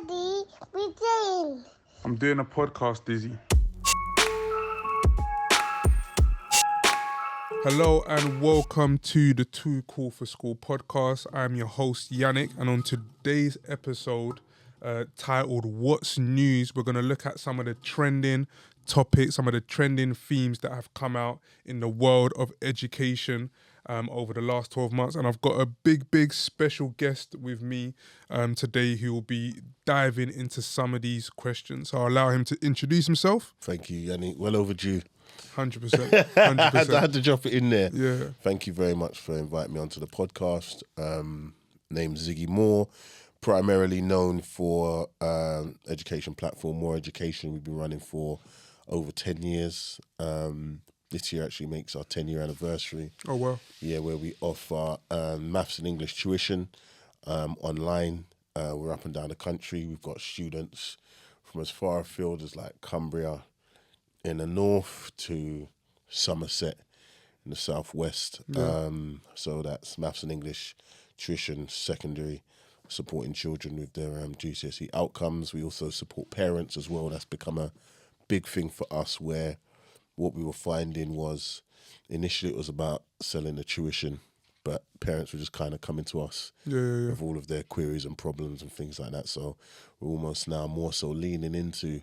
Daddy, we're doing. I'm doing a podcast, Dizzy. Hello and welcome to the Too Cool for School podcast. I'm your host, Yannick, and on today's episode, titled What's News, we're going to look at some of the trending topics, some of the trending themes that have come out in the world of education over the last 12 months. And I've got a big special guest with me today who will be diving into some of these questions. So I'll allow him to introduce himself. Thank you, Yannick. Well overdue. 100%. I had to drop it in there. Yeah. Thank you very much for inviting me onto the podcast. Name's Ziggy Moore, primarily known for education platform, More Education. We've been running for over 10 years. This year actually makes our 10-year anniversary. Oh, wow. Yeah, where we offer maths and English tuition online. We're up and down the country. We've got students from as far afield as like Cumbria in the north to Somerset in the southwest. Yeah. So that's maths and English tuition, secondary, supporting children with their GCSE outcomes. We also support parents as well. That's become a big thing for us, where what we were finding was initially it was about selling the tuition, but parents were just kind of coming to us with all of their queries and problems and things like that. So we're almost now more so leaning into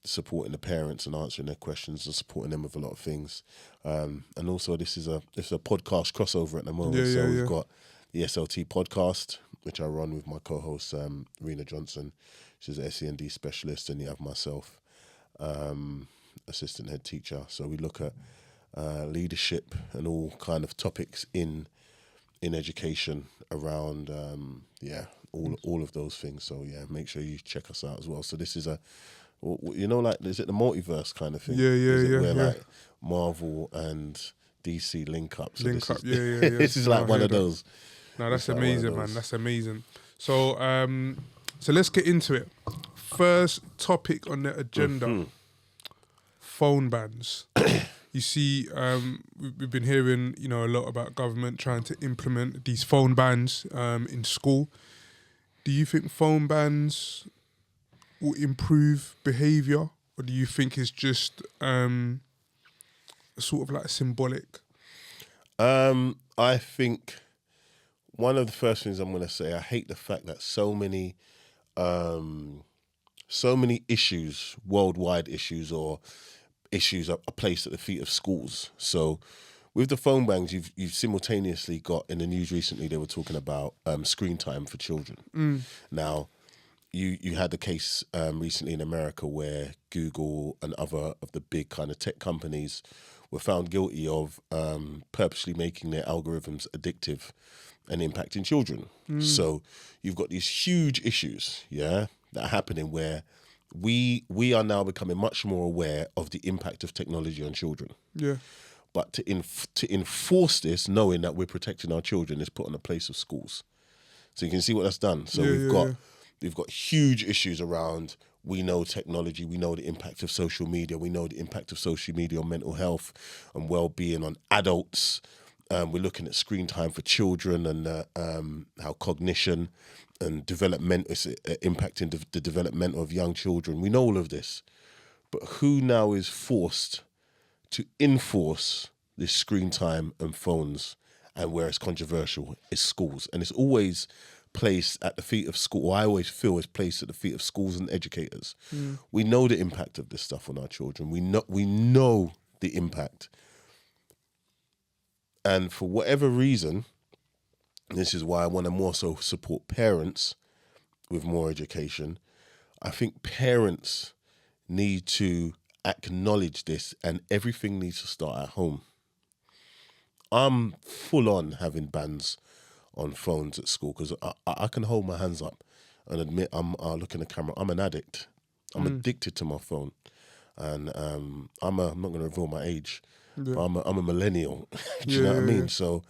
supporting the parents and answering their questions and supporting them with a lot of things. And also this is a podcast crossover at the moment. We've got the SLT podcast, which I run with my co-host Rena Johnson. She's an SEND specialist, and you have myself, assistant head teacher. So we look at leadership and all kind of topics in education around all of those things. So yeah, make sure you check us out as well. So this is is it the multiverse kind of thing? Where like Marvel and DC link up. So this is like one of those. No, that's amazing, man. That's amazing. So so let's get into it. First topic on the agenda, phone bans. You see, we've been hearing, a lot about government trying to implement these phone bans in school. Do you think phone bans will improve behaviour, or do you think it's just sort of like symbolic? I think one of the first things I'm going to say, I hate the fact that so many issues, worldwide issues or issues are placed at the feet of schools. So with the phone bangs, you've simultaneously got, in the news recently, they were talking about screen time for children. Now, you had the case recently in America where Google and other of the big kind of tech companies were found guilty of purposely making their algorithms addictive and impacting children. So you've got these huge issues, that are happening where we are now becoming much more aware of the impact of technology on children. Yeah. But to enforce this, knowing that we're protecting our children, is put on the place of schools. So you can see what that's done. So we've got huge issues around, we know technology, we know the impact of social media, we know the impact of social media on mental health and well-being on adults. We're looking at screen time for children and how cognition and development is impacting the development of young children. We know all of this. But who now is forced to enforce this screen time and phones, and where it's controversial, is schools. And it's always placed at the feet of school, or I always feel it's placed at the feet of schools and educators. We know the impact of this stuff on our children. We know the impact. And for whatever reason, this is why I want to more so support parents with More Education. I think parents need to acknowledge this, and everything needs to start at home. I'm full on having bans on phones at school because I can hold my hands up and admit I look in the camera. I'm an addict. I'm addicted to my phone, and I'm not going to reveal my age. But I'm a millennial. Do you know what I mean? So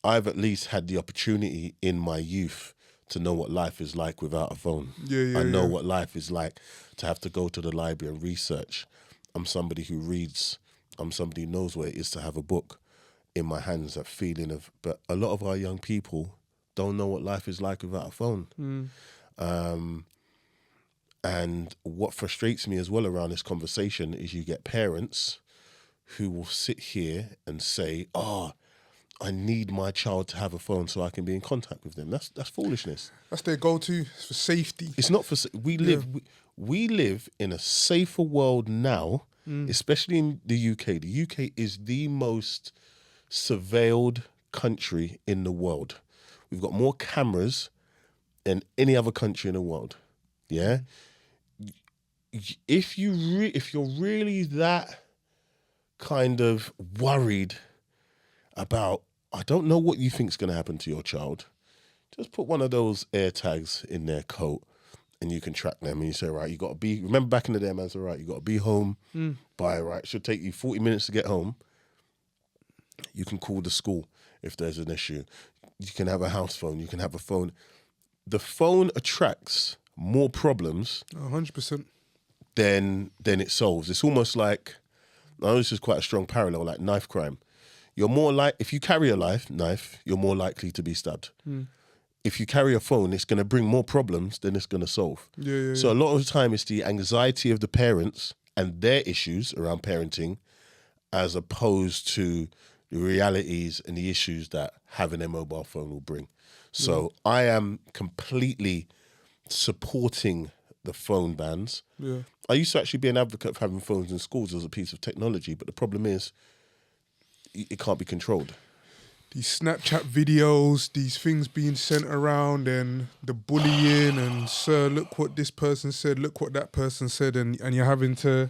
I've at least had the opportunity in my youth to know what life is like without a phone. I know what life is like to have to go to the library and research. I'm somebody who reads. I'm somebody who knows what it is to have a book in my hands, that feeling of, but a lot of our young people don't know what life is like without a phone. And what frustrates me as well around this conversation is you get parents who will sit here and say, "Oh, I need my child to have a phone so I can be in contact with them." That's foolishness. That's their go-to. It's for safety. It's not for we live in a safer world now, especially in the UK. The UK is the most surveilled country in the world. We've got more cameras than any other country in the world. Yeah. If you're really that kind of worried about, I don't know what you think's going to happen to your child, just put one of those air tags in their coat and you can track them. And you say, right, you got to be, remember back in the day, man, so right, you got to be home by, right, it should take you 40 minutes to get home. You can call the school if there's an issue. You can have a house phone. You can have a phone. The phone attracts more problems 100%. than it solves. It's almost like, I know this is quite a strong parallel, like knife crime. You're more like, if you carry a knife, you're more likely to be stabbed. If you carry a phone, it's going to bring more problems than it's going to solve. So a lot of the time, it's the anxiety of the parents and their issues around parenting, as opposed to the realities and the issues that having a mobile phone will bring. So I am completely supporting the phone bans. I used to actually be an advocate of having phones in schools as a piece of technology, but the problem is it can't be controlled. These Snapchat videos, these things being sent around, and the bullying, and sir, look what this person said, look what that person said, and you're having to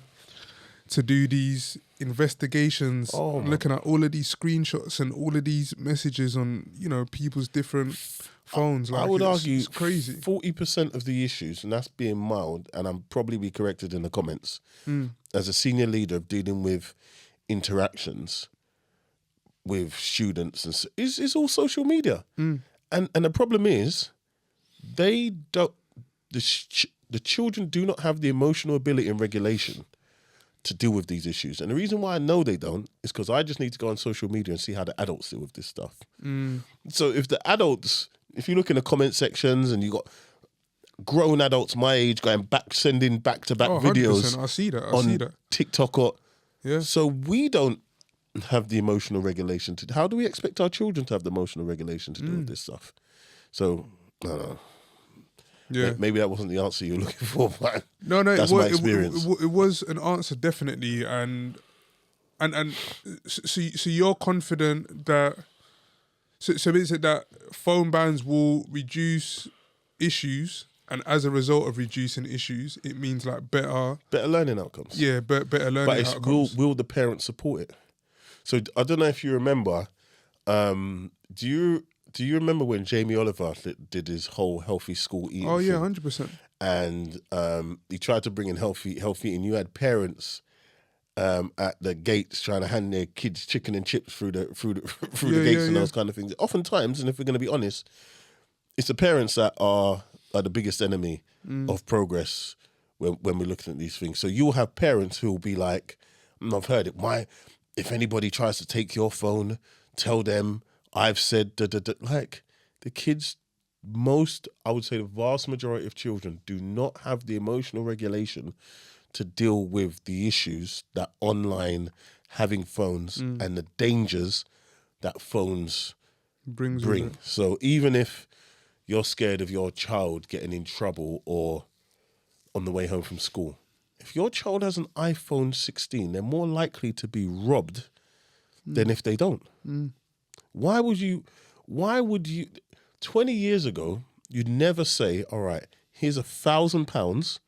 do these investigations, looking at all of these screenshots and all of these messages on, people's different phones. Like, I would argue it's crazy. 40% of the issues, and that's being mild, and I'm probably be corrected in the comments, as a senior leader of dealing with interactions with students, and is all social media. And the problem is, they don't. The children do not have the emotional ability and regulation to deal with these issues. And the reason why I know they don't is because I just need to go on social media and see how the adults deal with this stuff. So if the adults, if you look in the comment sections and you got grown adults my age sending back-to-back videos, I see that. on TikTok so we don't have the emotional regulation to, how do we expect our children to have the emotional regulation to deal with this stuff? So, I don't know. Yeah. Maybe that wasn't the answer you were looking for, but no, that's my experience. It was an answer, definitely, and so you're confident that so is it that phone bans will reduce issues, and as a result of reducing issues, it means like better learning outcomes. Yeah, better learning outcomes. Will the parents support it? So I don't know if you remember. Do you remember when Jamie Oliver did his whole healthy school eating? Oh yeah, thing? 100%. And he tried to bring in healthy eating. You had parents at the gates trying to hand their kids chicken and chips through the gates and those kind of things. Oftentimes, and if we're going to be honest, it's the parents that are the biggest enemy of progress when we're looking at these things. So you'll have parents who will be like, I've heard it. Why, if anybody tries to take your phone, tell them I've said like the kids. I would say the vast majority of children do not have the emotional regulation to deal with the issues that online having phones and the dangers that phones bring. So even if you're scared of your child getting in trouble or on the way home from school, if your child has an iPhone 16, they're more likely to be robbed than if they don't. Why would you, 20 years ago, you'd never say, all right, here's £1,000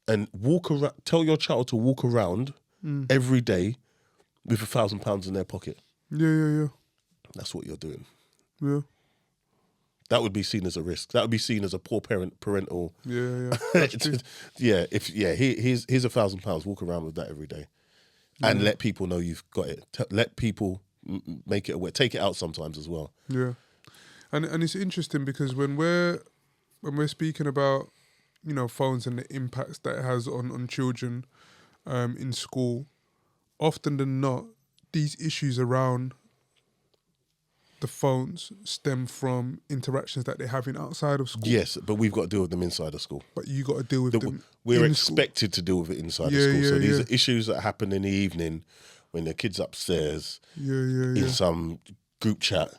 and walk around, tell your child to walk around every day with £1,000 in their pocket. Yeah. That's what you're doing. Yeah. That would be seen as a risk. That would be seen as a poor parental. Yeah. That's true. Here's £1,000. Walk around with that every day, and let people know you've got it. Let people make it aware. Take it out sometimes as well. Yeah, and it's interesting because when we're speaking about phones and the impacts that it has on children in school, often than not, these issues around the phones stem from interactions that they're having outside of school. Yes, but we've got to deal with them inside of school. But you got to deal with them. We're in school. expected to deal with it inside Yeah, of school. yeah, So these yeah. are issues that happen in the evening when the kid's upstairs Yeah. in some group chat.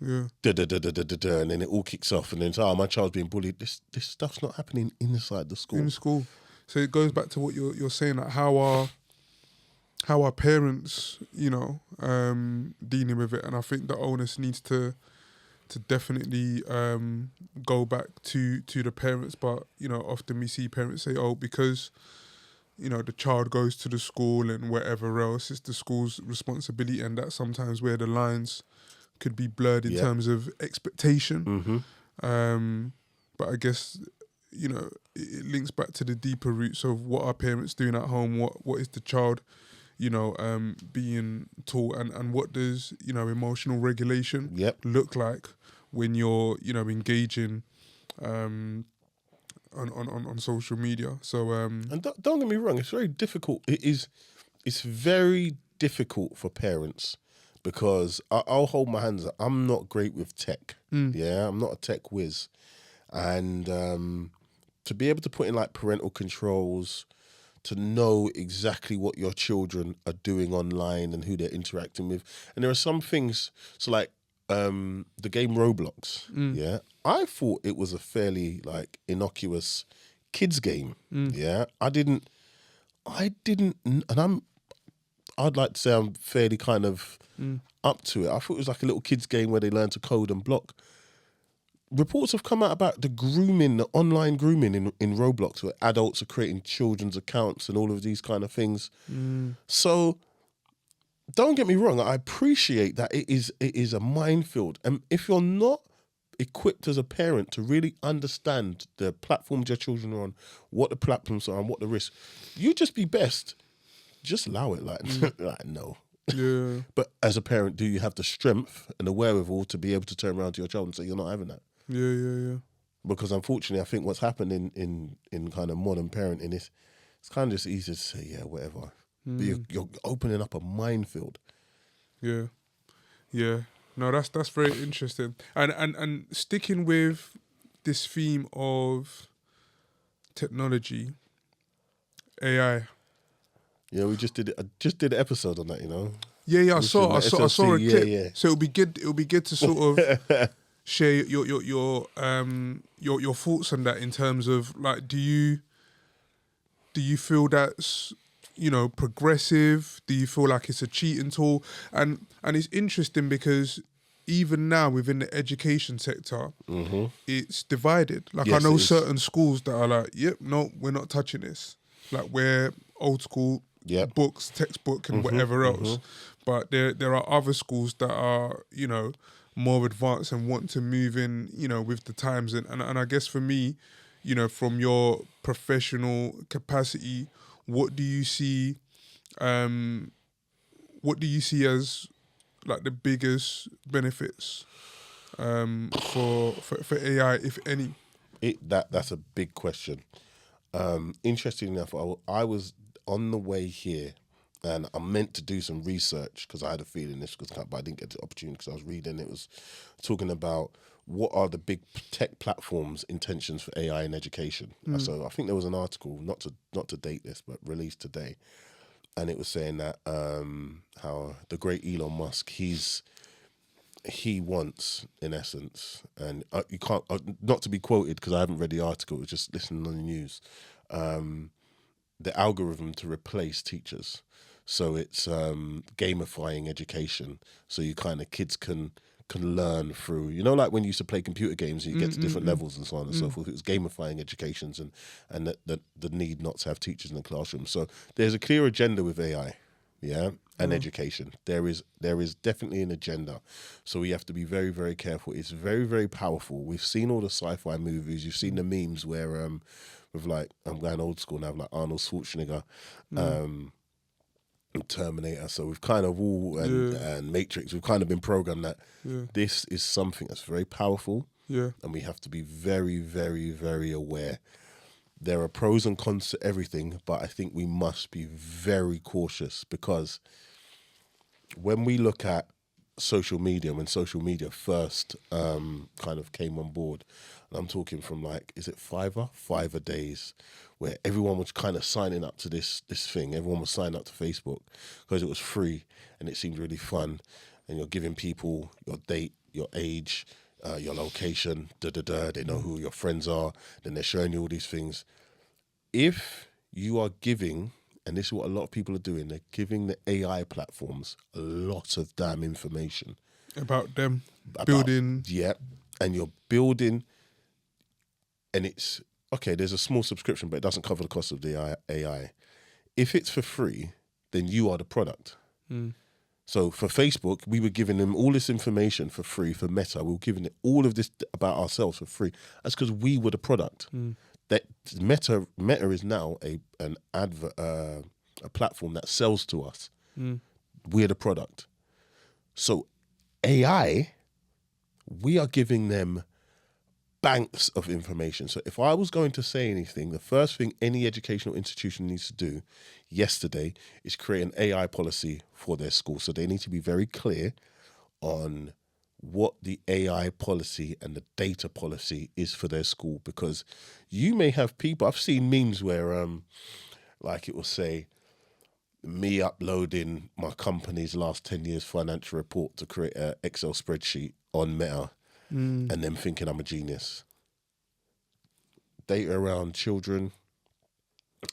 Yeah. And then it all kicks off, and then it's, my child's being bullied. This stuff's not happening inside the school. In school. So it goes back to what you're saying, like how are parents, dealing with it, and I think the onus needs to definitely go back to the parents. But often we see parents say, "Oh, because the child goes to the school and whatever else, it's the school's responsibility," and that's sometimes where the lines could be blurred in terms of expectation. But I guess it links back to the deeper roots of what are parents doing at home, what is the child being taught, and what does emotional regulation look like when you're engaging on social media. So and don't get me wrong, it's very difficult. It's very difficult for parents, because I'll hold my hands up. I'm not great with tech. Yeah, I'm not a tech whiz, and to be able to put in like parental controls, to know exactly what your children are doing online and who they're interacting with. And there are some things, so like the game Roblox, yeah, I thought it was a fairly like innocuous kids game. Yeah, I didn't, and I'd like to say I'm fairly kind of up to it. I thought it was like a little kids game where they learn to code and block. Reports have come out about the online grooming in Roblox, where adults are creating children's accounts and all of these kind of things. So don't get me wrong, I appreciate that it is a minefield. And if you're not equipped as a parent to really understand the platforms your children are on, what the platforms are and what the risks, you just be best. Just allow it, like no. yeah, But as a parent, do you have the strength and the wherewithal to be able to turn around to your child and say, you're not having that? yeah. Because unfortunately, I think what's happened in kind of modern parenting is it's kind of just easy to say, yeah, whatever. But you're opening up a minefield. Yeah. No, that's very interesting. And sticking with this theme of technology, AI. Yeah, we just did it. I just did an episode on that, Yeah. I saw a SLC, clip. yeah. So it'll be good to sort of share your thoughts on that, in terms of like, do you feel that's progressive? Do you feel like it's a cheating tool? And it's interesting because even now within the education sector, it's divided. Like, Yes, I know it is. certain schools that are like, yep, no, we're not touching this. Like, we're old school books, textbook, and whatever else. But there are other schools that are, more advanced and want to move in, with the times. And I guess for me, from your professional capacity, what do you see as like the biggest benefits for AI, if any? That's a big question. Interesting enough, I was on the way here, and I meant to do some research because I had a feeling this was coming, but I didn't get the opportunity because I was reading. It was talking about what are the big tech platforms' intentions for AI in education. So I think there was an article, not to date this, but released today, and it was saying that how the great Elon Musk, he wants, in essence, and you can't, not to be quoted because I haven't read the article, it was just listening on the news, the algorithm to replace teachers. So it's gamifying education. So you kind of, kids can learn through, like when you used to play computer games and you get to different levels and so on and so forth. It was gamifying educations and the need not to have teachers in the classroom. So there's a clear agenda with AI, and education. There is definitely an agenda. So we have to be very, very careful. It's very, very powerful. We've seen all the sci-fi movies. You've seen the memes where with like, I'm going old school now, like Arnold Schwarzenegger, Terminator. So we've kind of all, and Matrix, we've kind of been programmed that this is something that's very powerful, and we have to be very, very, very aware. There are pros and cons to everything, but I think we must be very cautious, because when we look at social media, when social media first kind of came on board, and I'm talking from like, is it Fiverr days, where everyone was kind of signing up to this thing. Everyone was signing up to Facebook because it was free and it seemed really fun. And you're giving people your date, your age, your location, They know who your friends are. Then they're showing you all these things. If you are giving, and this is what a lot of people are doing, they're giving the AI platforms a lot of damn information about them about, building. Yeah, and you're building, and it's okay. There's a small subscription, but it doesn't cover the cost of the AI. If it's for free, then you are the product. So for Facebook, we were giving them all this information for free. For Meta, we were giving it all of this about ourselves for free. That's because we were the product. That Meta is now a platform that sells to us. We're the product. So AI, we are giving them banks of information. So if I was going to say anything, the first thing any educational institution needs to do yesterday is create an AI policy for their school. So they need to be very clear on what the AI policy and the data policy is for their school, because you may have people, I've seen memes where like it will say me uploading my company's last 10 years financial report to create an Excel spreadsheet on Meta and them thinking I'm a genius. Data around children,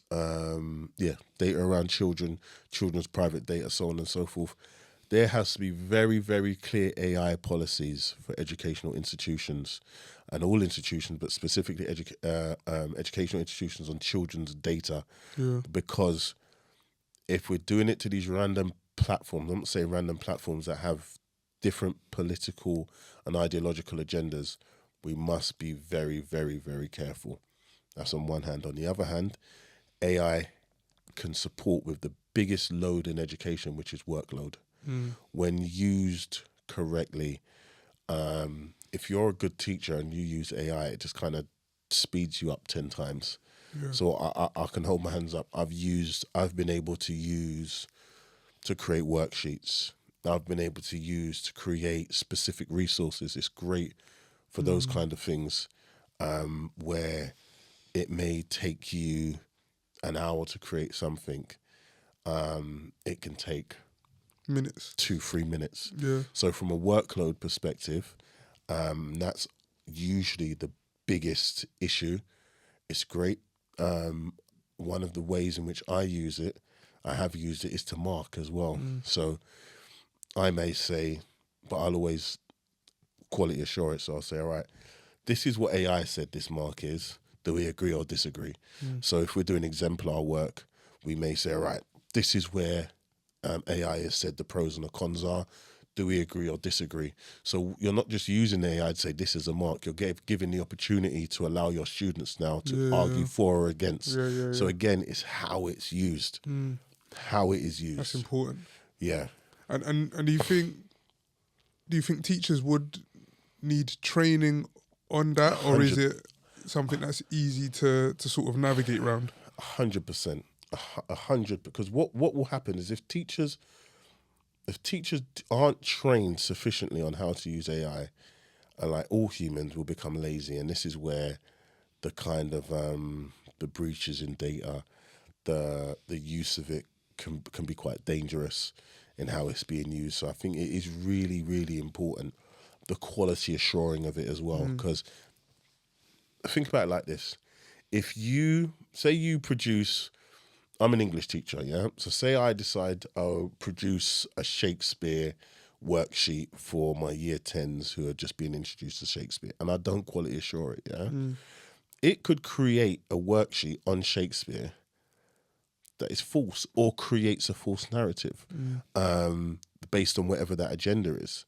data around children's private data, so on and so forth. There has to be very, very clear AI policies for educational institutions and all institutions, but specifically educational institutions on children's data. Because if we're doing it to these random platforms, I'm not saying random platforms that have different political and ideological agendas, we must be very, very, very careful. That's on one hand. On the other hand, AI can support with the biggest load in education, which is workload. When used correctly, if you're a good teacher and you use AI, it just kind of speeds you up 10 times. So I can hold my hands up. I've been able to use to create worksheets. I've been able to use to create specific resources. It's great for those kind of things where it may take you an hour to create something. It can take Minutes. 2-3 minutes. Yeah. So from a workload perspective, that's usually the biggest issue. It's great. One of the ways in which I have used it, is to mark as well. So I may say, but I'll always quality assure it. So I'll say, all right, this is what AI said this mark is. Do we agree or disagree? So if we're doing exemplar work, we may say, all right, this is where AI has said the pros and the cons are. Do we agree or disagree? So you're not just using AI to say this is a mark. You're given the opportunity to allow your students now to argue for or against. So again, it's how it's used, how it is used. That's important. Yeah. And do you think teachers would need training on that, or is it something that's easy to sort of navigate around? 100%. 100%. Because what will happen is if teachers aren't trained sufficiently on how to use AI, like all humans will become lazy, and this is where the kind of the breaches in data, the use of it can be quite dangerous in how it's being used. So I think it is really, really important, the quality assuring of it as well. Because think about it like this: if you say you produce, I'm an English teacher, yeah? So say I decide I'll produce a Shakespeare worksheet for my year 10s who are just being introduced to Shakespeare, and I don't quality assure it, yeah? It could create a worksheet on Shakespeare that is false or creates a false narrative based on whatever that agenda is.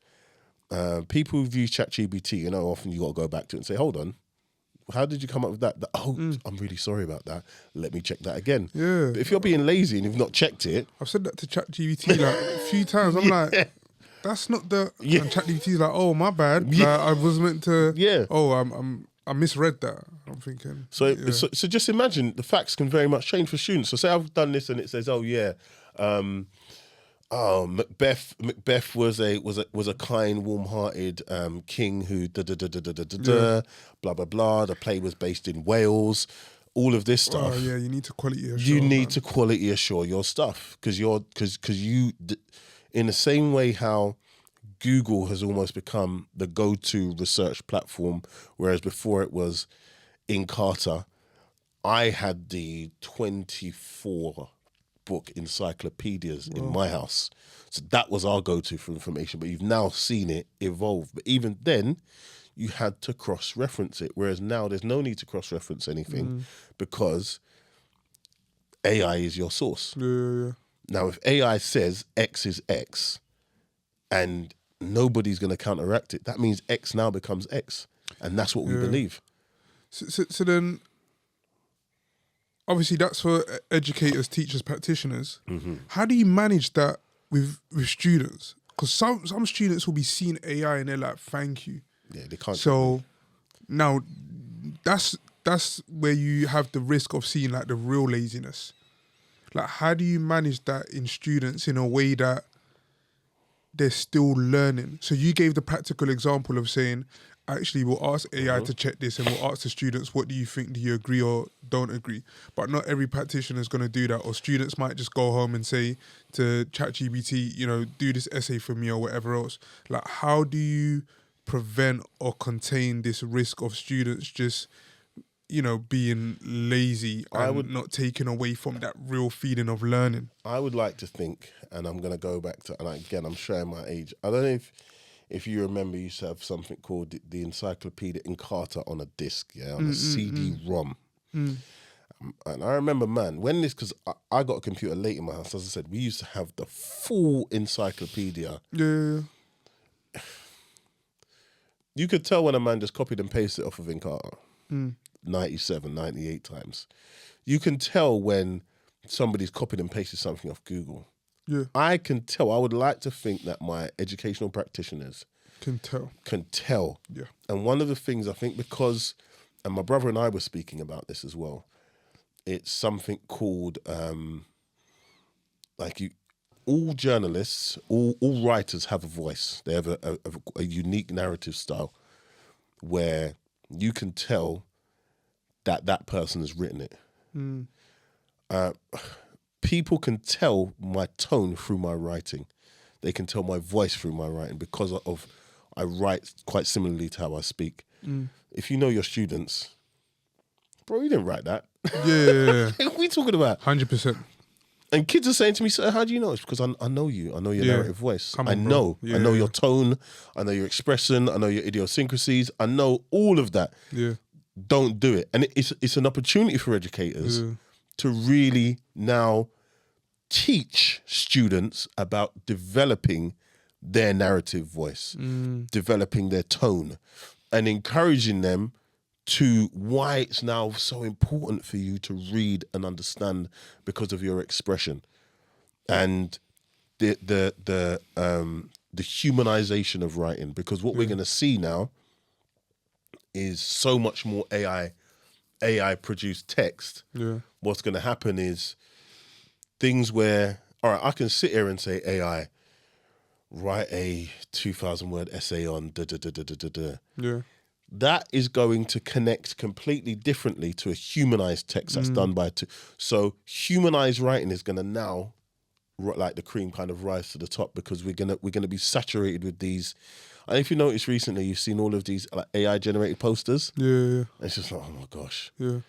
People who use ChatGPT, often you got to go back to it and say, hold on, how did you come up with that? I'm really sorry about that. Let me check that again. Yeah. But if you're being lazy and you've not checked it... I've said that to ChatGPT like a few times. I'm like, that's not the... Yeah. And ChatGPT's like, oh, my bad. Like, I was meant to... Yeah. Oh, I misread that. I'm thinking... So just imagine the facts can very much change for students. So say I've done this and it says, Oh, Macbeth was a kind, warm-hearted king who blah blah blah. The play was based in Wales. All of this stuff. Oh yeah, you need to quality assure. You need to quality assure your stuff because in the same way how Google has almost become the go-to research platform, whereas before it was Encarta. I had the 24 book encyclopedias in my house. So that was our go-to for information, but you've now seen it evolve. But even then, you had to cross-reference it, whereas now there's no need to cross-reference anything because AI is your source. Yeah. Now, if AI says X is X and nobody's going to counteract it, that means X now becomes X. And that's what we believe. So then, obviously that's for educators, teachers, practitioners. How do you manage that with students? Because some students will be seeing AI and they're like, thank you. Yeah, they can't. So now that's where you have the risk of seeing like the real laziness. Like, how do you manage that in students in a way that they're still learning? So you gave the practical example of saying, actually, we'll ask AI to check this and we'll ask the students, what do you think? Do you agree or don't agree? But not every practitioner is going to do that. Or students might just go home and say to ChatGPT, do this essay for me or whatever else. Like, how do you prevent or contain this risk of students just, being lazy and not taking away from that real feeling of learning? I would like to think, and I'm going to go back to, and again, I'm showing my age. I don't know if you remember, you used to have something called the Encyclopedia Encarta on a disc, on a CD-ROM. And I remember, man, when because I got a computer late in my house, as I said, we used to have the full encyclopedia. Yeah. You could tell when a man just copied and pasted it off of Encarta 97, 98 times. You can tell when somebody's copied and pasted something off Google. Yeah. I can tell. I would like to think that my educational practitioners can tell. Yeah. And one of the things I think and my brother and I were speaking about this as well, it's something called all journalists, all writers have a voice. They have a unique narrative style where you can tell that person has written it. People can tell my tone through my writing. They can tell my voice through my writing because I write quite similarly to how I speak. If you know your students, bro, you didn't write that. Yeah. What are we talking about? 100%. And kids are saying to me, "Sir, how do you know?" It's because I know you. I know your narrative voice. I know your tone. I know your expression. I know your idiosyncrasies. I know all of that. Yeah. Don't do it. And it's an opportunity for educators to really now teach students about developing their narrative voice, developing their tone, and encouraging them to why it's now so important for you to read and understand because of your expression and the humanization of writing. Because what we're going to see now is so much more AI produced text. Yeah. What's going to happen is things where, all right, I can sit here and say, AI, write a 2,000 word essay on da-da-da-da-da-da. Yeah. That is going to connect completely differently to a humanized text that's done by so humanized writing is going to now, like the cream, kind of rise to the top because we're gonna be saturated with these. And if you notice recently, you've seen all of these like AI generated posters. Yeah. It's just like, oh my gosh. Yeah.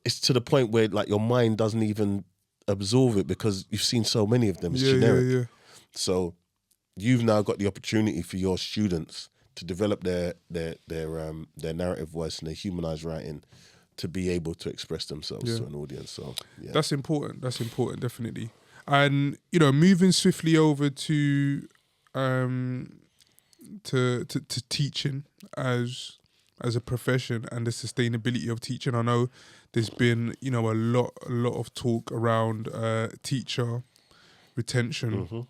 It's to the point where like your mind doesn't even absorb it because you've seen so many of them. It's generic. Yeah. So you've now got the opportunity for your students to develop their narrative voice and their humanized writing to be able to express themselves to an audience. So yeah. That's important, definitely. And moving swiftly over to teaching as a profession and the sustainability of teaching. I know there's been a lot of talk around teacher retention,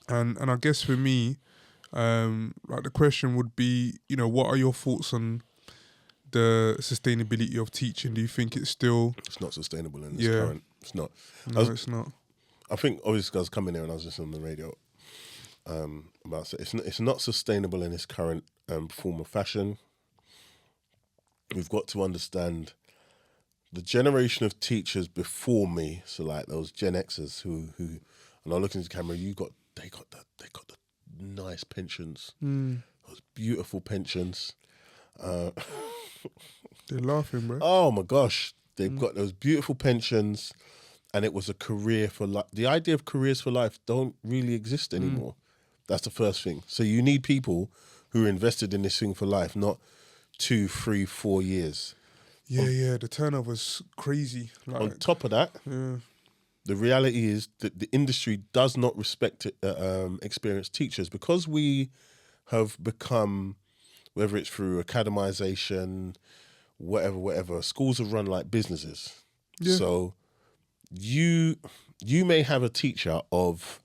and I guess for me, like the question would be, what are your thoughts on the sustainability of teaching? Do you think it's still... It's not sustainable in this current... It's not. No, it's not. I think obviously I was coming there and I was listening on the radio about it's not sustainable in its current form of fashion. We've got to understand the generation of teachers before me, so like those Gen Xers who and I look into the camera, they got the nice pensions, those beautiful pensions. They're laughing, bro. Oh my gosh, they've got those beautiful pensions, and it was a career for life. The idea of careers for life don't really exist anymore. That's the first thing. So you need people who are invested in this thing for life, not 2, 3, 4 years. Yeah, the turnover's crazy. Like, On top of that, the reality is that the industry does not respect experienced teachers because we have become, whether it's through academization, whatever, schools are run like businesses. Yeah. So you may have a teacher of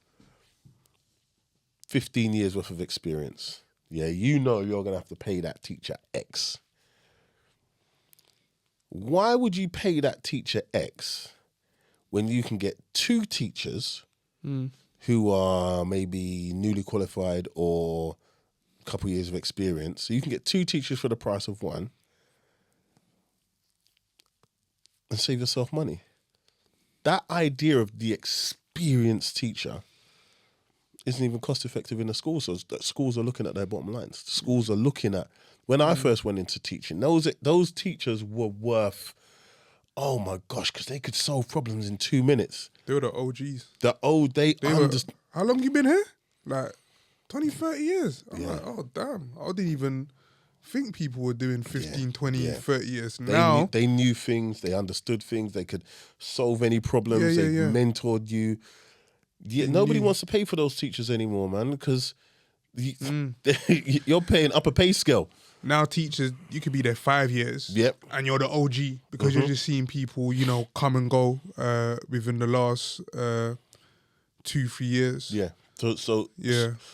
15 years worth of experience. Yeah, you know you're going to have to pay that teacher X. Why would you pay that teacher X when you can get 2 teachers who are maybe newly qualified or a couple of years of experience? So you can get 2 teachers for the price of 1 and save yourself money. That idea of the experienced teacher isn't even cost effective in the schools. So schools are looking at their bottom lines. Schools are looking at, when I first went into teaching, those teachers were worth, oh my gosh, because they could solve problems in 2 minutes. they were the OGs. How long you been here? Like 20, 30 years. I'm like, oh, damn. I didn't even think people were doing 15, 20, 30 years. Now they knew things, they understood things, they could solve any problems, they mentored you. Yeah, nobody wants to pay for those teachers anymore, man, because you're paying up a pay scale. Now teachers, you could be there 5 years, and you're the OG because you're just seeing people, come and go within the last 2, 3 years. Yeah.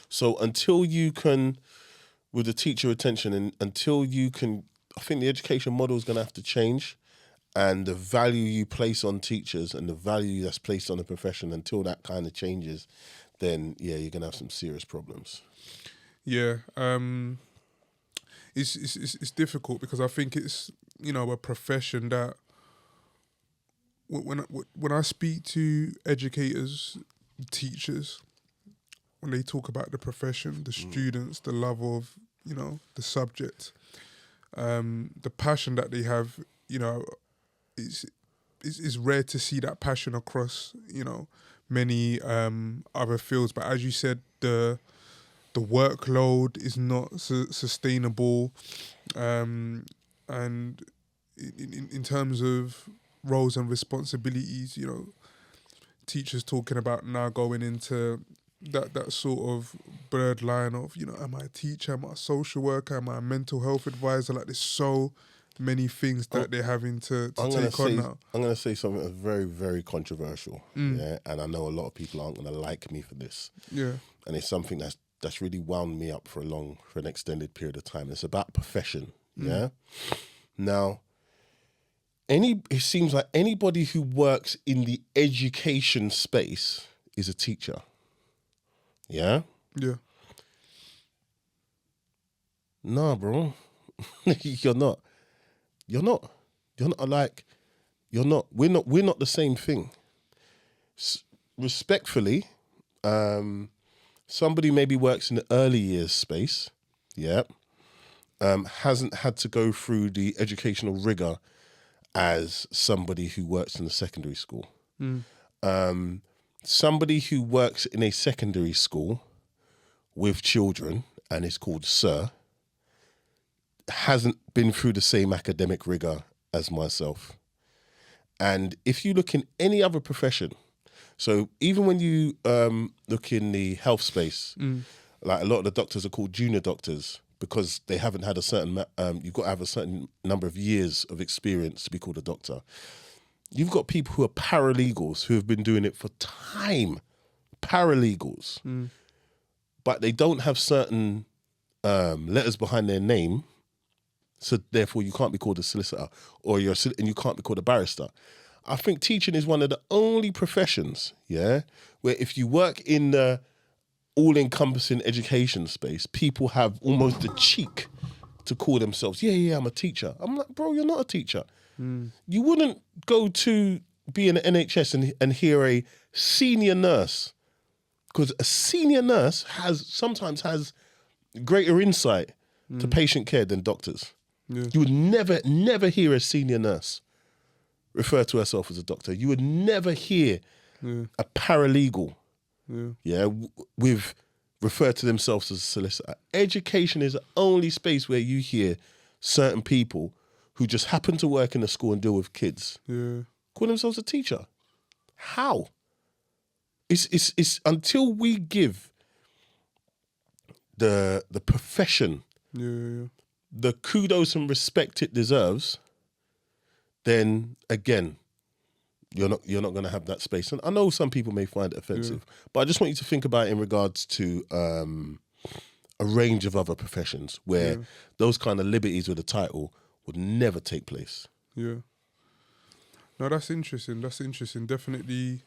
So until you can, with the teacher retention, and until you can, I think the education model is going to have to change, and the value you place on teachers and the value that's placed on the profession, until that kind of changes, then you're going to have some serious problems. Yeah. It's difficult because I think it's a profession that when I speak to educators, teachers, when they talk about the profession, the students, the love of the subject, the passion that they have, it's rare to see that passion across many other fields. But as you said, the workload is not sustainable, and in terms of roles and responsibilities, teachers talking about now going into that sort of blurred line of, am I a teacher, am I a social worker, am I a mental health advisor? Like, there's so many things that they're having to take on now. I'm going to say something that's very, very controversial, and I know a lot of people aren't going to like me for this. Yeah, and it's something that's really wound me up for an extended period of time. It's about profession. Yeah. Now, it seems like anybody who works in the education space is a teacher. Yeah. Yeah. Nah, bro. You're not. We're not the same thing. Respectfully, somebody maybe works in the early years space, hasn't had to go through the educational rigor as somebody who works in the secondary school. Somebody who works in a secondary school with children and is called Sir hasn't been through the same academic rigor as myself. And if you look in any other profession, so even when you look in the health space, like a lot of the doctors are called junior doctors because they haven't had a certain, you've got to have a certain number of years of experience to be called a doctor. You've got people who are paralegals who have been doing it for time, paralegals, but they don't have certain letters behind their name. So therefore you can't be called a solicitor and you can't be called a barrister. I think teaching is one of the only professions, yeah, where if you work in the all-encompassing education space, people have almost the cheek to call themselves, yeah, I'm a teacher. I'm like, bro, you're not a teacher. You wouldn't go to be in the NHS and hear a senior nurse, because a senior nurse sometimes has greater insight to patient care than doctors. Yeah. You would never hear a senior nurse refer to herself as a doctor. You would never hear a paralegal, with refer to themselves as a solicitor. Education is the only space where you hear certain people who just happen to work in a school and deal with kids call themselves a teacher. How? It's until we give the profession the kudos and respect it deserves, then again, you're not going to have that space. And I know some people may find it offensive, but I just want you to think about it in regards to a range of other professions where those kind of liberties with a title would never take place. Yeah. No, that's interesting. Definitely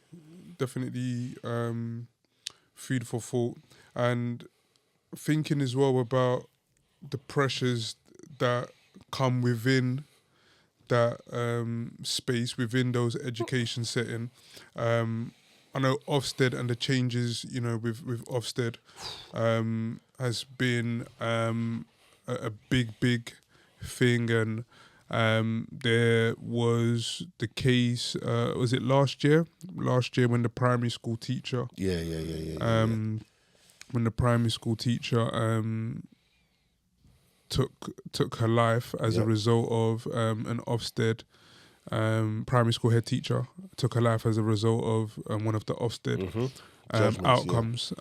food for thought. And thinking as well about the pressures that come within that space, within those education setting. I know OFSTED and the changes, with OFSTED has been a big thing. And there was the case, was it last year? Last year when the primary school teacher... When the primary school teacher took her life as a result of an Ofsted primary school head teacher took her life as a result of one of the Ofsted outcomes,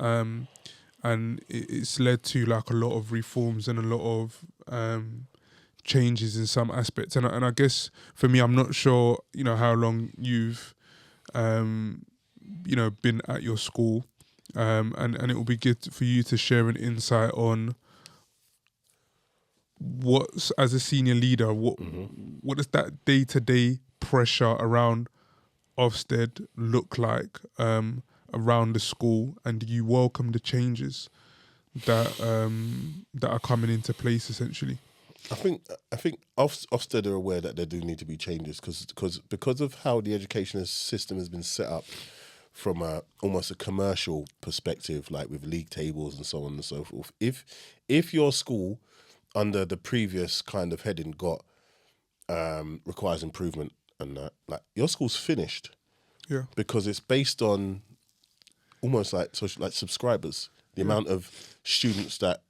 and it's led to like a lot of reforms and a lot of changes in some aspects. And I guess for me, I'm not sure how long you've been at your school, and it will be good for you to share an insight on what's, as a senior leader, what does that day-to-day pressure around Ofsted look like around the school, and do you welcome the changes that are coming into place essentially? I think Ofsted are aware that there do need to be changes because of how the education system has been set up from almost a commercial perspective, like with league tables and so on and so forth. If your school under the previous kind of heading got requires improvement and that, like, your school's finished. Yeah. Because it's based on almost like subscribers, the amount of students that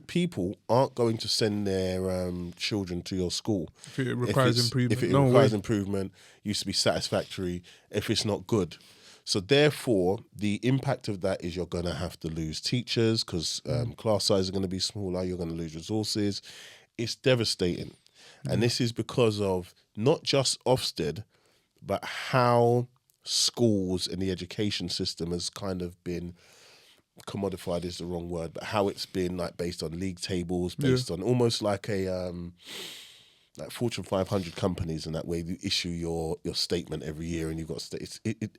people aren't going to send their children to your school. If it requires improvement. If it requires improvement, used to be satisfactory. If it's not good. So therefore, the impact of that is you're going to have to lose teachers because class size are going to be smaller. You're going to lose resources. It's devastating. And this is because of not just Ofsted, but how schools and the education system has kind of been commodified is the wrong word, but how it's been like based on league tables, based on almost like a like Fortune 500 companies, and that way you issue your statement every year and you've got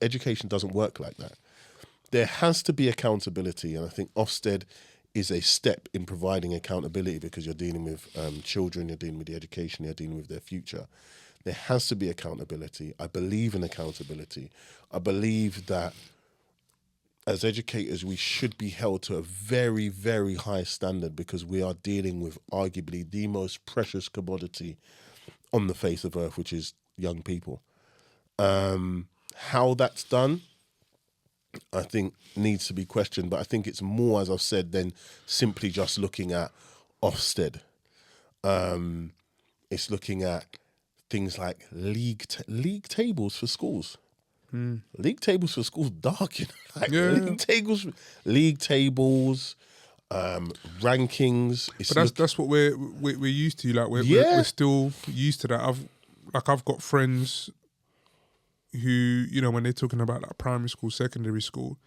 education doesn't work like that. There has to be accountability, and I think Ofsted is a step in providing accountability because you're dealing with children, you're dealing with the education, you're dealing with their future. There has to be accountability. I believe in accountability. I believe that as educators, we should be held to a very, very high standard because we are dealing with arguably the most precious commodity on the face of earth, which is young people. How that's done, I think, needs to be questioned. But I think it's more, as I've said, than simply just looking at Ofsted. It's looking at things like league tables for schools. League tables for schools dark, league tables, rankings. But that's what we're used to. Like we're still used to that. I've got friends who, when they're talking about like primary school, secondary school,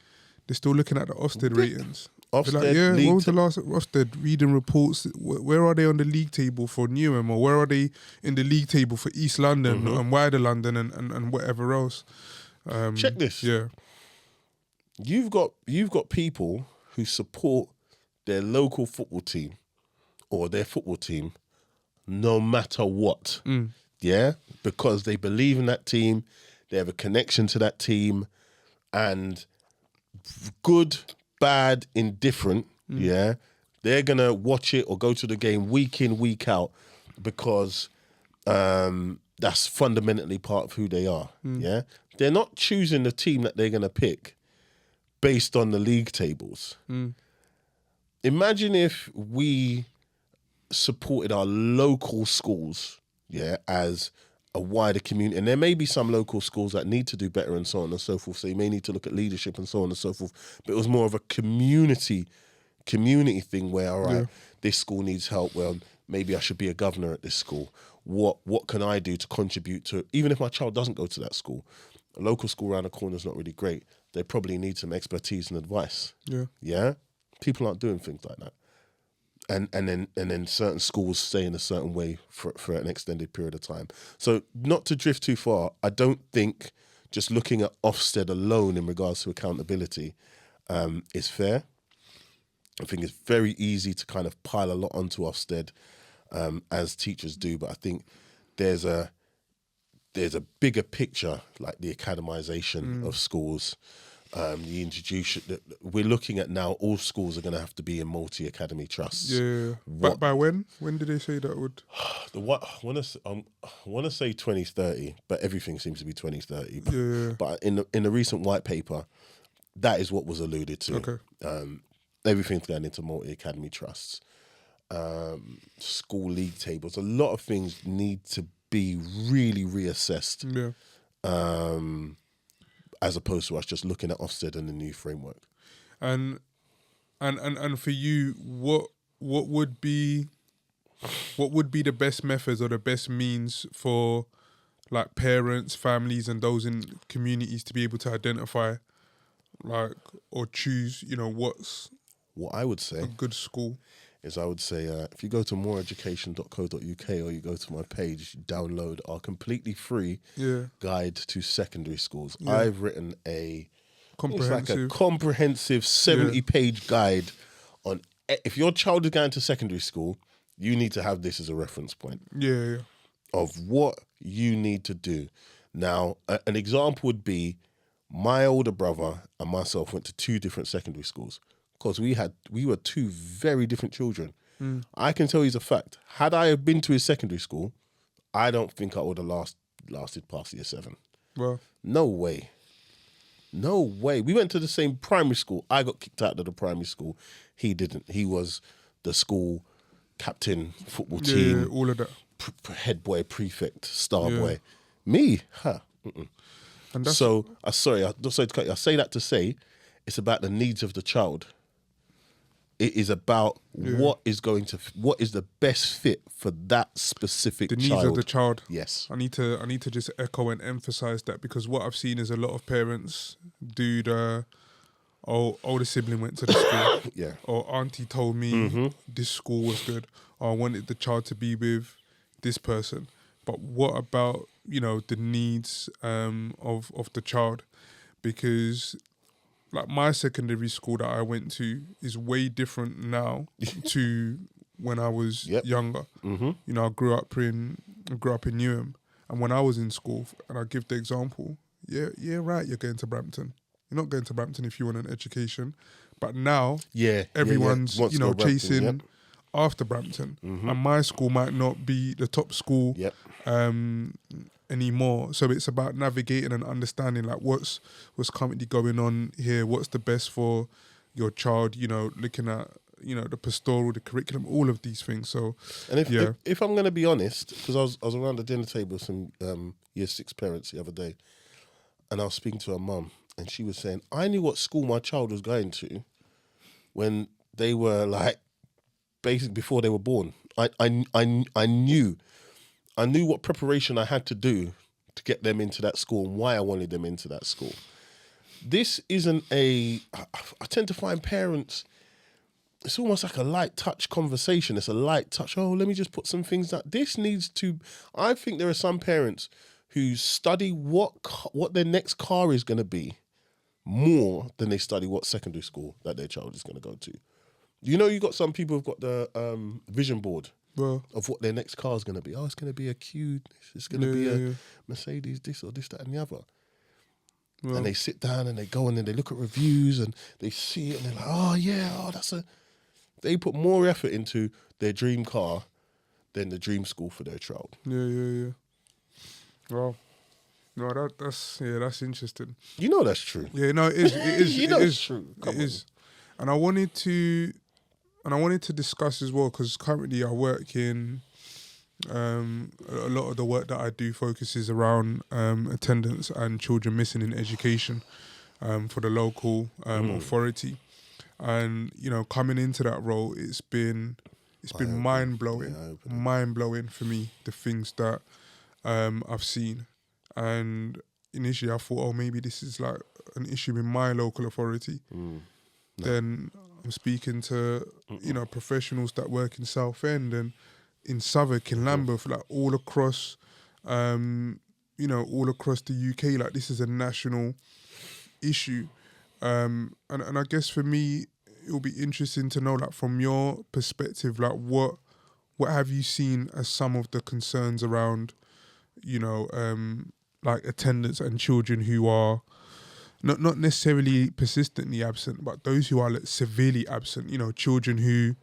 they're still looking at the Ofsted ratings. Ofsted, what was the last Ofsted reading reports? Where are they on the league table for Newham, or where are they in the league table for East London and wider London and whatever else? Check this. Yeah, You've got people who support their local football team or their football team no matter what. Yeah? Because they believe in that team, they have a connection to that team, and good, bad, indifferent, yeah, they're going to watch it or go to the game week in, week out because that's fundamentally part of who they are, yeah? They're not choosing the team that they're going to pick based on the league tables. Imagine if we supported our local schools, yeah, as a wider community. And there may be some local schools that need to do better and so on and so forth. So you may need to look at leadership and so on and so forth. But it was more of a community thing where, all right, this school needs help. Well, maybe I should be a governor at this school. What can I do to contribute to, even if my child doesn't go to that school? A local school around the corner is not really great. They probably need some expertise and advice. Yeah. Yeah? People aren't doing things like that. And then certain schools stay in a certain way for an extended period of time. So not to drift too far, I don't think just looking at Ofsted alone in regards to accountability is fair. I think it's very easy to kind of pile a lot onto Ofsted as teachers do, but I think there's a bigger picture, like the academization of schools. The introduction we're looking at now, all schools are going to have to be in multi-academy trusts. Yeah. But by when? When did they say that would? I want to say 2030, but everything seems to be 2030. Yeah. But in the recent white paper, that is what was alluded to. Okay. Everything's going into multi-academy trusts. School league tables. A lot of things need to be really reassessed. Yeah. As opposed to us just looking at Ofsted and the new framework. And for you, what would be the best methods or the best means for like parents, families, and those in communities to be able to identify, like, or choose, what's what I would say a good school? Is I would say if you go to moreeducation.co.uk or you go to my page, download our completely free guide to secondary schools. Yeah. I've written a comprehensive 70-page guide on if your child is going to secondary school, you need to have this as a reference point. Yeah. Of what you need to do. Now, an example would be my older brother and myself went to 2 different secondary schools. Because we were 2 very different children. I can tell you as a fact, had I have been to his secondary school, I don't think I would have lasted past year 7. Well, no way. We went to the same primary school. I got kicked out of the primary school. He didn't. He was the school captain, football team, all of that. Head boy, prefect, star boy. Me, And that's so. Sorry to cut you. I say that to say, it's about the needs of the child. It is about what is the best fit for that specific child. The needs of the child. Yes. I need to just echo and emphasize that, because what I've seen is a lot of parents do the older sibling went to the school. Yeah. Or auntie told me this school was good. Or I wanted the child to be with this person. But what about, the needs of the child? Because like my secondary school that I went to is way different now to when I was younger. I grew up in Newham, and when I was in school, and I give the example, right, you're going to Brampton. You're not going to Brampton if you want an education, but now everyone's chasing after Brampton, and my school might not be the top school anymore. So it's about navigating and understanding like what's currently going on here, what's the best for your child, looking at the pastoral, the curriculum, all of these things. So and if I'm going to be honest, because I was around the dinner table with some year 6 parents the other day, and I was speaking to her mum, and she was saying, I knew what school my child was going to when they were like basically before they were born. I knew what preparation I had to do to get them into that school and why I wanted them into that school. This isn't I tend to find parents, it's almost like a light touch conversation. It's a light touch. Oh, let me just put some things that this needs to. I think there are some parents who study what their next car is going to be more than they study what secondary school that their child is going to go to. You know, you got some people who've got the vision board of what their next car is going to be. Oh, it's going to be a Q. It's going to be a Mercedes, this or this, that, and the other. Well, and they sit down and they go and then they look at reviews and they see it and they're like, oh yeah, they put more effort into their dream car than the dream school for their child. Yeah. Well, no, that's interesting. You know that's true. Yeah, no, it is. It is. You know it's true. It is. And I wanted to discuss as well, because currently I work in a lot of the work that I do focuses around attendance and children missing in education for the local authority. And coming into that role, it's been mind blowing for me, the things that I've seen. And initially I thought, oh, maybe this is like an issue in my local authority. No. Then I'm speaking to professionals that work in Southend and in Southwark, in Lambeth, like all across all across the UK. Like, this is a national issue. And I guess for me, it'll be interesting to know, like, from your perspective, like what have you seen as some of the concerns around, like attendance and children who are not necessarily persistently absent, but those who are like severely absent, children who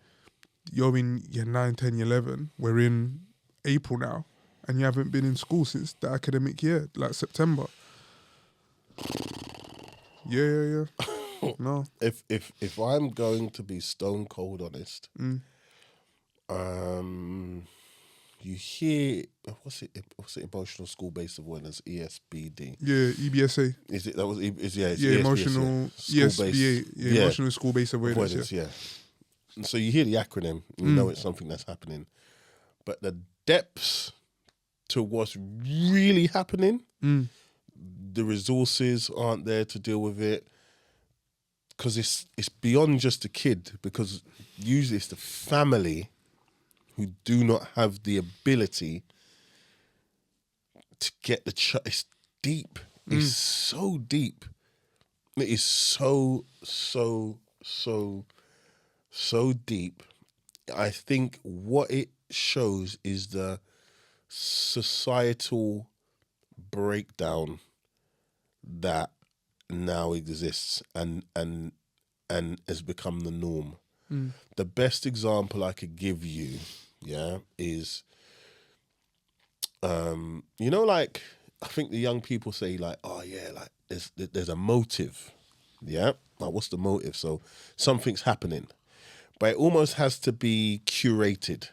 you're in year 9, 10, 11, we're in April now, and you haven't been in school since the academic year, like September. Yeah. No. If I'm going to be stone cold honest, you hear what's it emotional school based awareness, ESBD. Yeah, EBSA. Is it that was it's emotional ESBA, emotional school based awareness. Yeah. And so you hear the acronym, you know it's something that's happening, but the depths to what's really happening, the resources aren't there to deal with it, because it's beyond just the kid, because usually it's the family who do not have the ability to get the child. It's deep. It's so deep. It is so deep. I think what it shows is the societal breakdown that now exists and has become the norm. The best example I could give you, is, like, I think the young people say, like, oh yeah, like there's a motive, like, what's the motive? So something's happening, but it almost has to be curated.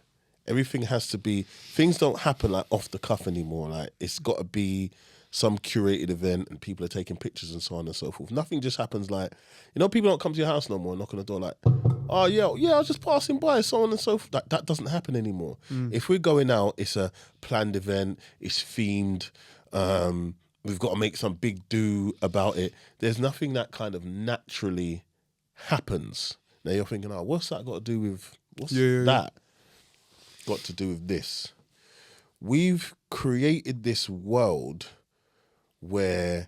Everything has to be, things don't happen like off the cuff anymore. Like, it's got to be some curated event and people are taking pictures and so on and so forth. Nothing just happens like, people don't come to your house no more and knock on the door like, oh yeah, I was just passing by, so on and so forth. That doesn't happen anymore. If we're going out, it's a planned event, it's themed, we've got to make some big do about it. There's nothing that kind of naturally happens. Now you're thinking, oh, what's that got to do with, that got to do with this? We've created this world where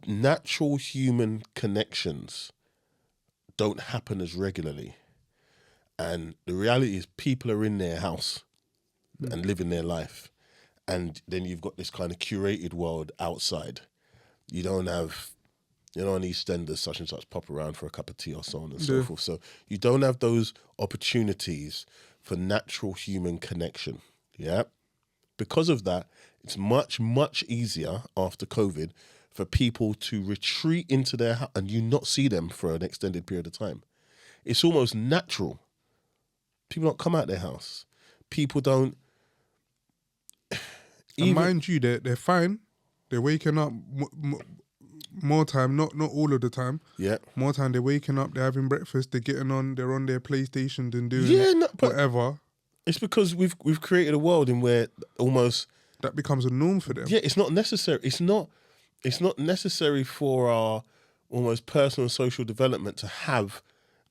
natural human connections don't happen as regularly. And the reality is people are in their house and living their life. And then you've got this kind of curated world outside. You don't have, on EastEnders, such and such pop around for a cup of tea or so on and so forth. So you don't have those opportunities for natural human connection. Yeah. Because of that, it's much, much easier after COVID for people to retreat into their house and you not see them for an extended period of time. It's almost natural. People don't come out their house. People don't. And mind you, they're fine. They're waking up more time, not all of the time. Yeah. More time, they're waking up, they're having breakfast, they're on their PlayStation and doing whatever. It's because we've created a world in where almost that becomes a norm for them. Yeah, it's not necessary. It's not necessary for our almost personal and social development to have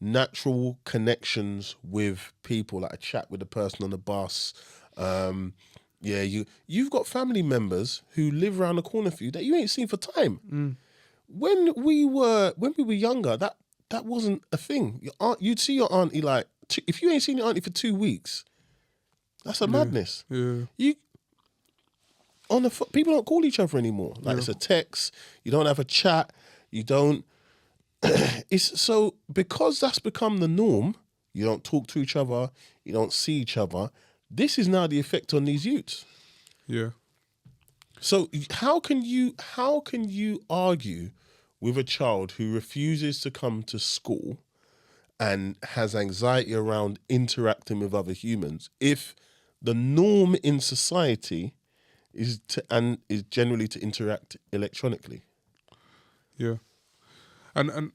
natural connections with people, like a chat with a person on the bus. You've got family members who live around the corner for you that you ain't seen for time. When we were younger, that wasn't a thing. You'd see your auntie like if you ain't seen your auntie for 2 weeks, that's a madness. Yeah. People don't call each other anymore. Like it's a text. You don't have a chat. You don't. It's so because that's become the norm. You don't talk to each other. You don't see each other. This is now the effect on these youths. Yeah. So how can you argue with a child who refuses to come to school and has anxiety around interacting with other humans if the norm in society is generally to interact electronically? Yeah. And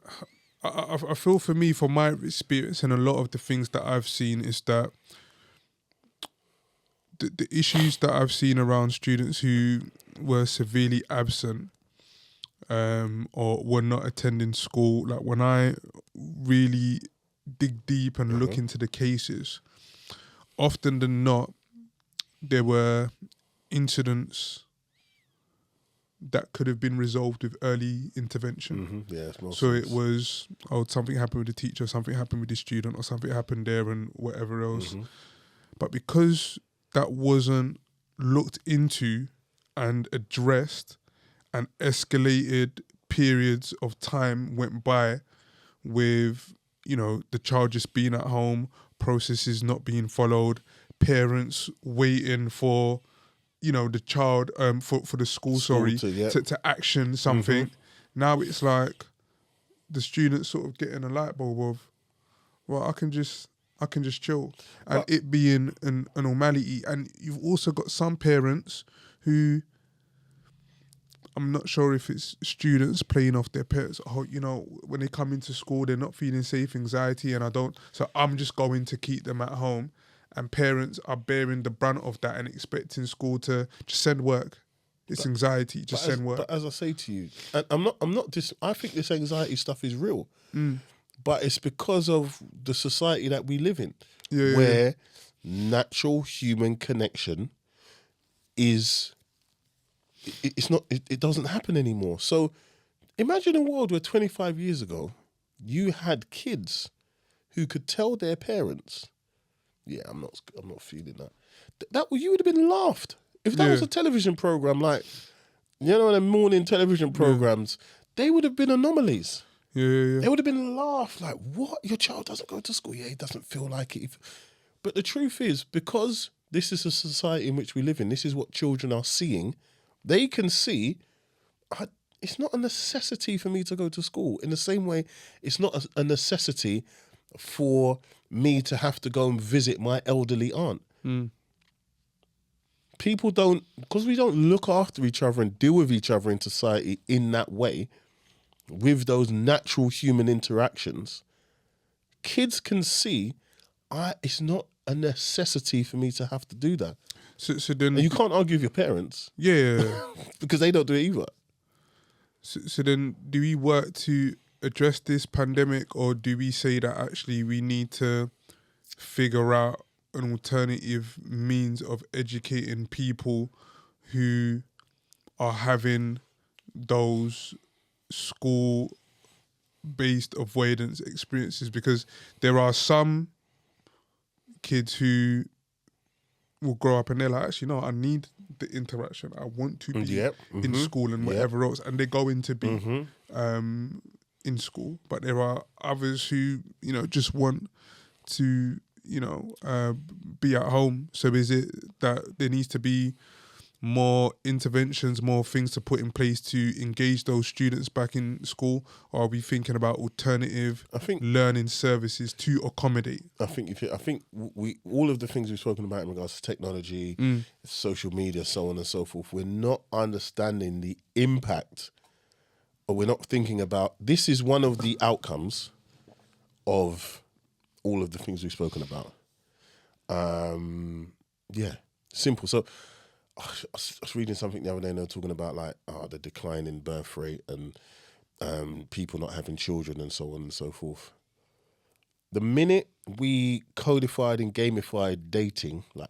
I feel for me, from my experience and a lot of the things that I've seen, is that the issues that I've seen around students who were severely absent or were not attending school, like when I really dig deep and look into the cases, often than not, there were incidents that could have been resolved with early intervention. Yeah, so it was, something happened with the teacher, something happened with the student, or something happened there and whatever else. But because that wasn't looked into and addressed, and escalated periods of time went by with, the child just being at home, processes not being followed, parents waiting for, the child, for the school to action something. Now it's like the students sort of getting a light bulb of, well, I can just chill, and it being a normality. And you've also got some parents who, I'm not sure if it's students playing off their parents. When they come into school, they're not feeling safe, anxiety, so I'm just going to keep them at home. And parents are bearing the brunt of that and expecting school to just send work. It's anxiety, send work. But as I say to you, and I think this anxiety stuff is real. But it's because of the society that we live in, where natural human connection is, it doesn't happen anymore. So imagine a world where 25 years ago, you had kids who could tell their parents, I'm not feeling that. That you would have been laughed. If that was a television program, like, the morning television programs, they would have been anomalies. They would have been laughed like, what? Your child doesn't go to school? Yeah, he doesn't feel like it. But the truth is, because this is a society in which we live in, this is what children are seeing, they can see, it's not a necessity for me to go to school. In the same way, it's not a necessity for me to have to go and visit my elderly aunt. People don't, because we don't look after each other and deal with each other in society in that way, with those natural human interactions, kids can see, it's not a necessity for me to have to do that. So then, and you can't argue with your parents. Because they don't do it either. So then, do we work to address this pandemic, or do we say that actually we need to figure out an alternative means of educating people who are having those school-based avoidance experiences? Because there are some kids who will grow up and they're like, actually, no, I need the interaction. I want to be in school and whatever else. And they go into be in school. But there are others who, just want to, be at home. So is it that there needs to be more interventions, more things to put in place to engage those students back in school? Or are we thinking about alternative learning services to accommodate? I think we all of the things we've spoken about in regards to technology, social media, so on and so forth, we're not understanding the impact, or we're not thinking about, this is one of the outcomes of all of the things we've spoken about. Simple. So I was reading something the other day and they were talking about the decline in birth rate and people not having children and so on and so forth. the minute we codified and gamified dating, like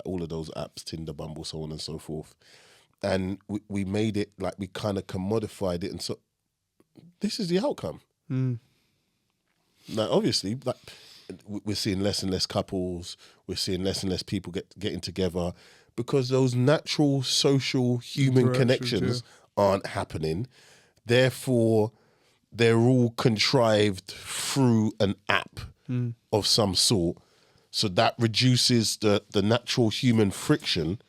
all of those apps, Tinder, Bumble, so on and so forth, and we made it like we kind of commodified it, and so this is the outcome. Now, obviously, like we're seeing less and less couples, we're seeing less and less people getting together because those natural social human connections aren't happening. Therefore, they're all contrived through an app of some sort. So that reduces the natural human friction.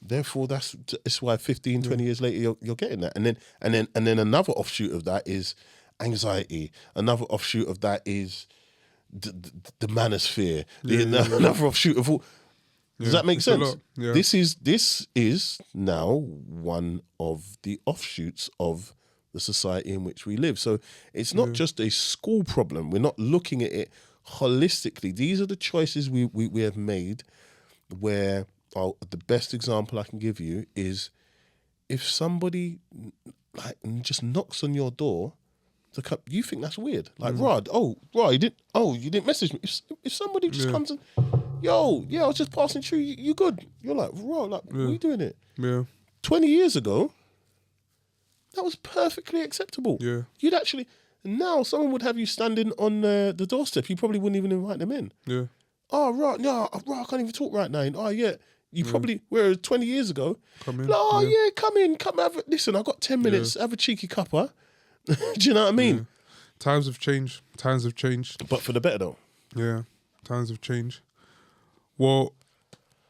Therefore, that's why 15, 20 years later, you're getting that. And then another offshoot of that is anxiety. Another offshoot of that is the manosphere. Another offshoot of all. Does that make sense? Yeah. This is now one of the offshoots of the society in which we live. So it's not just a school problem. We're not looking at it holistically. These are the choices we have made where the best example I can give you is if somebody like just knocks on your door, you think that's weird. Like, Rod, you didn't message me. If somebody just comes and, I was just passing through, you good? You're like, Rod, like, what are you doing it? Yeah. 20 years ago, that was perfectly acceptable. Yeah. You'd actually, now someone would have you standing on the doorstep. You probably wouldn't even invite them in. Yeah. Oh, right, no, right, I can't even talk right now. Oh, yeah. You probably, whereas 20 years ago, Come in. Like, come have it. Listen, I've got 10 minutes, have a cheeky cuppa. Do you know what I mean? Yeah. Times have changed. But for the better, though. Yeah, times have changed. Well,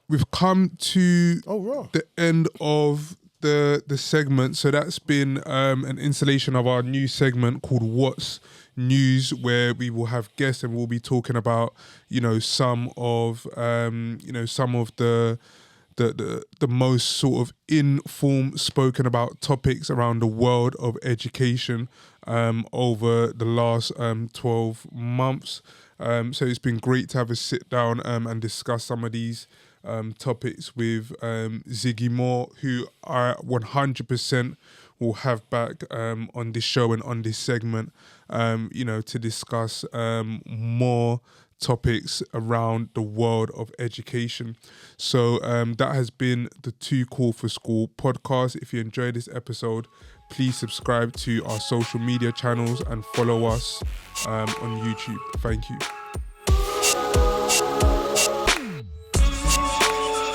we've come to the end of the segment. So that's been an installation of our new segment called What's News, where we will have guests and we'll be talking about, some of the most sort of informed spoken about topics around the world of education over the last 12 months. So it's been great to have a sit down and discuss some of these topics with Ziggy Moore, who I 100% will have back on this show and on this segment, to discuss more topics around the world of education. So that has been the Too Cool for School podcast. If you enjoyed this episode, please subscribe to our social media channels and follow us on YouTube. Thank you.